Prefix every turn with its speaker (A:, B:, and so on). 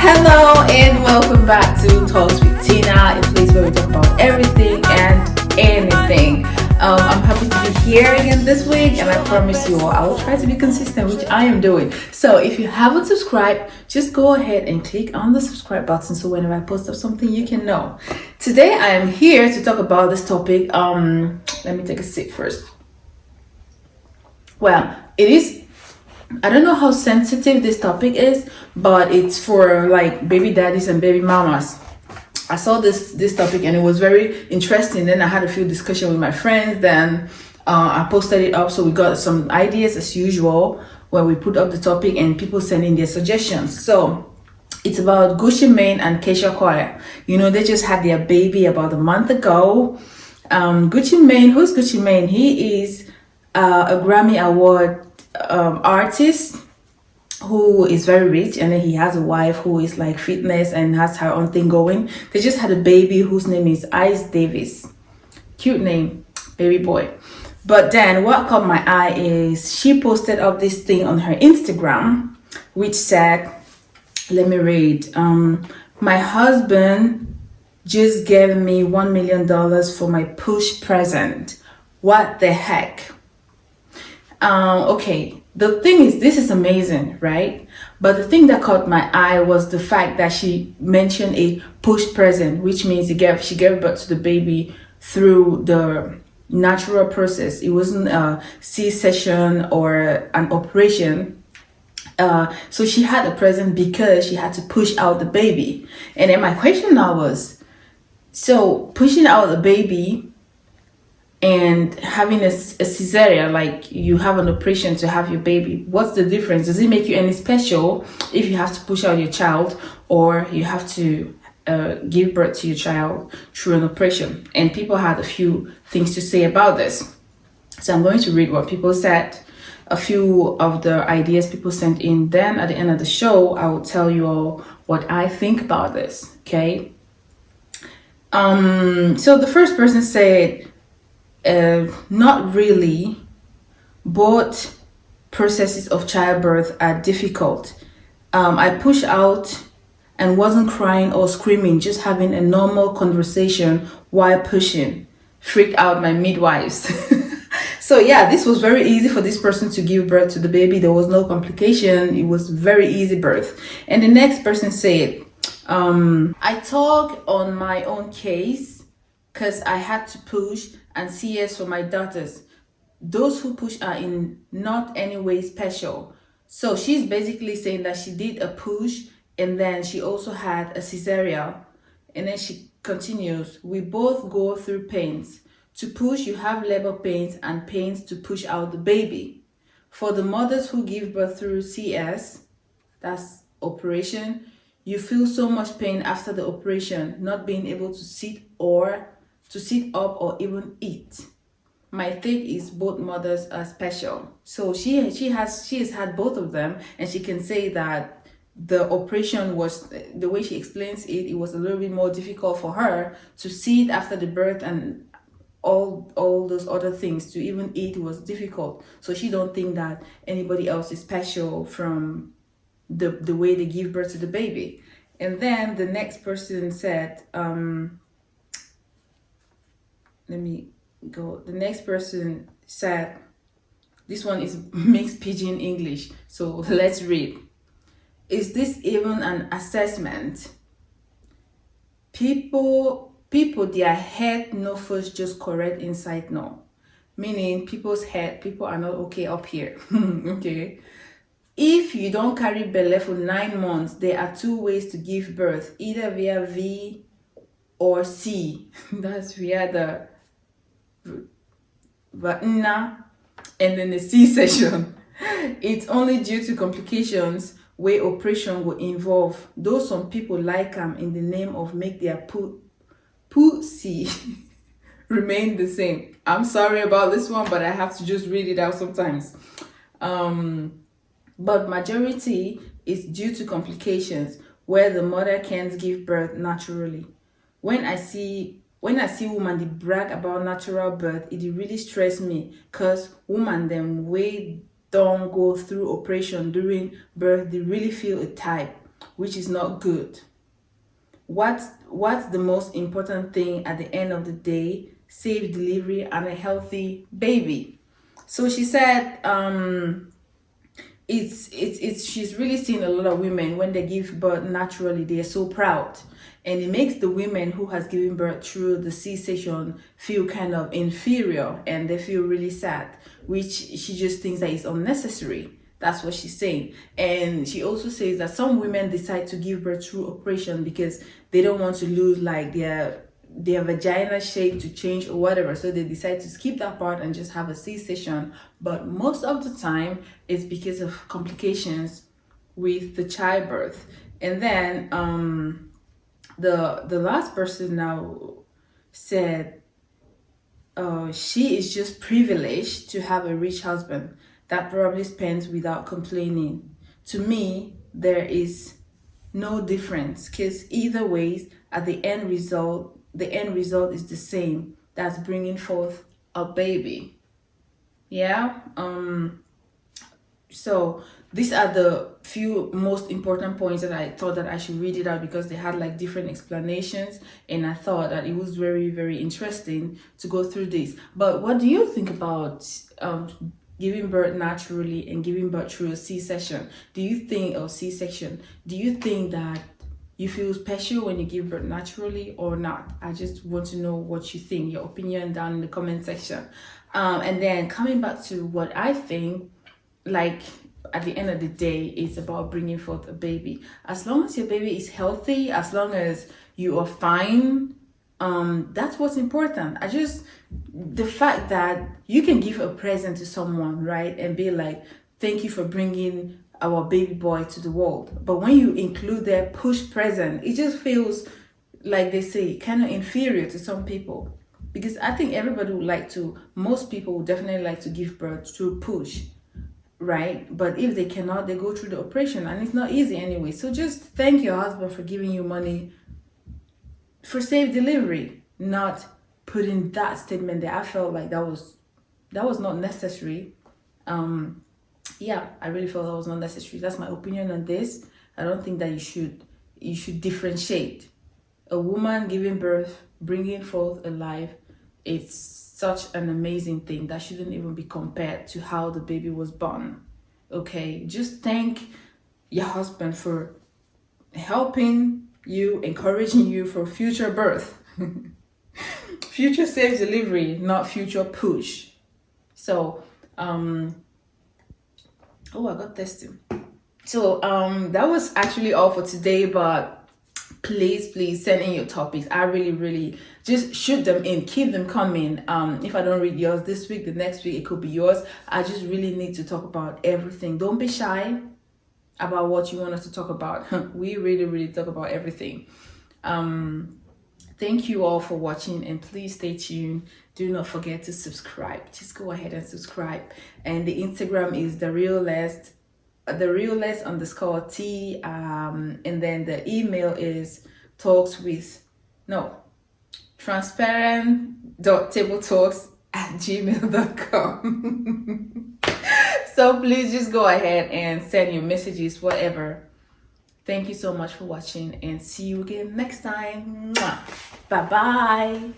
A: Hello and welcome back to Talks with Tina, a place where we talk about everything and anything. I'm happy to be here again this week, and I promise you all I will try to be consistent, which I am doing. So if you haven't subscribed, just go ahead and click on the subscribe button so whenever I post up something you can know. Today I am here to talk about this topic. Let me take a sip first. Well, it is, I don't know how sensitive this topic is, but it's for like baby daddies and baby mamas. I saw this topic and it was very interesting. Then I had a few discussion with my friends. Then I posted it up, so we got some ideas as usual where we put up the topic and people send in their suggestions. So it's about Gucci Mane and Keisha Cole. You know, they just had their baby about a month ago. Gucci Mane, who's Gucci Mane? He is a Grammy Award artist who is very rich, and then he has a wife who is like fitness and has her own thing going. They just had a baby whose name is Ice Davis. Cute name, baby boy. But then what caught my eye is she posted up this thing on her Instagram which said, let me read, my husband just gave me $1 million for my push present. What the heck? Okay, the thing is, this is amazing, right? But the thing that caught my eye was the fact that she mentioned a push present, which means she gave birth to the baby through the natural process. It wasn't a C-section or an operation. So she had a present because she had to push out the baby. And then my question now was, so pushing out the baby and having a cesarean, like you have an operation to have your baby, what's the difference? Does it make you any special if you have to push out your child, or you have to give birth to your child through an operation? And people had a few things to say about this. So I'm going to read what people said, a few of the ideas people sent in. Then at the end of the show, I will tell you all what I think about this, okay? So the first person said, not really. Both processes of childbirth are difficult. I pushed out and wasn't crying or screaming, just having a normal conversation while pushing. Freaked out my midwives. So yeah, this was very easy for this person to give birth to the baby. There was no complication. It was very easy birth. And the next person said, I talk on my own case because I had to push and CS for my daughters. Those who push are in not any way special. So she's basically saying that she did a push and then she also had a cesarean. And then she continues, we both go through pains. To push, you have labor pains and pains to push out the baby. For the mothers who give birth through CS, that's operation, you feel so much pain after the operation, not being able to sit up or even eat. My take is both mothers are special. So she has had both of them, and she can say that the operation was, the way she explains it, it was a little bit more difficult for her to sit after the birth, and all those other things, to even eat was difficult. So she don't think that anybody else is special from the way they give birth to the baby. And then the next person said, let me go. The next person said, this one is mixed pidgin English, so let's read. Is this even an assessment? People their head no first just correct inside no. Meaning people's head, people are not okay up here. Okay. If you don't carry belle for 9 months, there are 2 ways to give birth, either via V or C. That's via the vagina and then the C-section. It's only due to complications where operation will involve, though some people like them in the name of make their pussy remain the same. I'm sorry about this one, but I have to just read it out sometimes. But majority is due to complications where the mother can't give birth naturally. When I see women they brag about natural birth, it really stress me, cause women them way don't go through operation during birth, they really feel a type. which is not good. What's the most important thing at the end of the day? Safe delivery and a healthy baby. So she said, it's she's really seen a lot of women when they give birth naturally, they are so proud, and it makes the women who has given birth through the C-section feel kind of inferior, and they feel really sad, which she just thinks that is unnecessary. That's what she's saying. And she also says that some women decide to give birth through operation because they don't want to lose like their vagina shape to change or whatever, so they decide to skip that part and just have a C-section. But most of the time it's because of complications with the childbirth. And then the last person now said she is just privileged to have a rich husband that probably spends without complaining. To me, there is no difference, because either ways, at the end result is the same. That's bringing forth a baby. Yeah. So these are the few most important points that I thought that I should read it out, because they had like different explanations, and I thought that it was very, very interesting to go through this. But what do you think about giving birth naturally and giving birth through a C-section? Do you think, or C-section, do you think that you feel special when you give birth naturally or not? I just want to know what you think, your opinion down in the comment section. And then coming back to what I think, like at the end of the day, it's about bringing forth a baby. As long as your baby is healthy, as long as you are fine, that's what's important. The fact that you can give a present to someone, right, and be like, thank you for bringing our baby boy to the world. But when you include their push present, it just feels, like they say, kind of inferior to some people. Because I think most people would definitely like to give birth through push, right? But if they cannot, they go through the operation, and it's not easy anyway. So just thank your husband for giving you money for safe delivery, not putting that statement there. I felt like that was not necessary. Yeah, I really felt that was not necessary. That's my opinion on this. I don't think that you should differentiate. A woman giving birth, bringing forth a life, it's such an amazing thing that shouldn't even be compared to how the baby was born. Okay, just thank your husband for helping you, encouraging you for future birth. Future safe delivery, not future push. So oh, I got thirsty. So that was actually all for today, but please send in your topics. I really just shoot them in, keep them coming. If I don't read yours this week, the next week it could be yours. I just really need to talk about everything. Don't be shy about what you want us to talk about. We really talk about everything. Thank you all for watching, and please stay tuned. Do not forget to subscribe. Just go ahead and subscribe. And the Instagram is the realest _T, and then the email is transparent.tabletalks@gmail.com. So please just go ahead and send your messages, whatever. Thank you so much for watching, and see you again next time. Bye bye.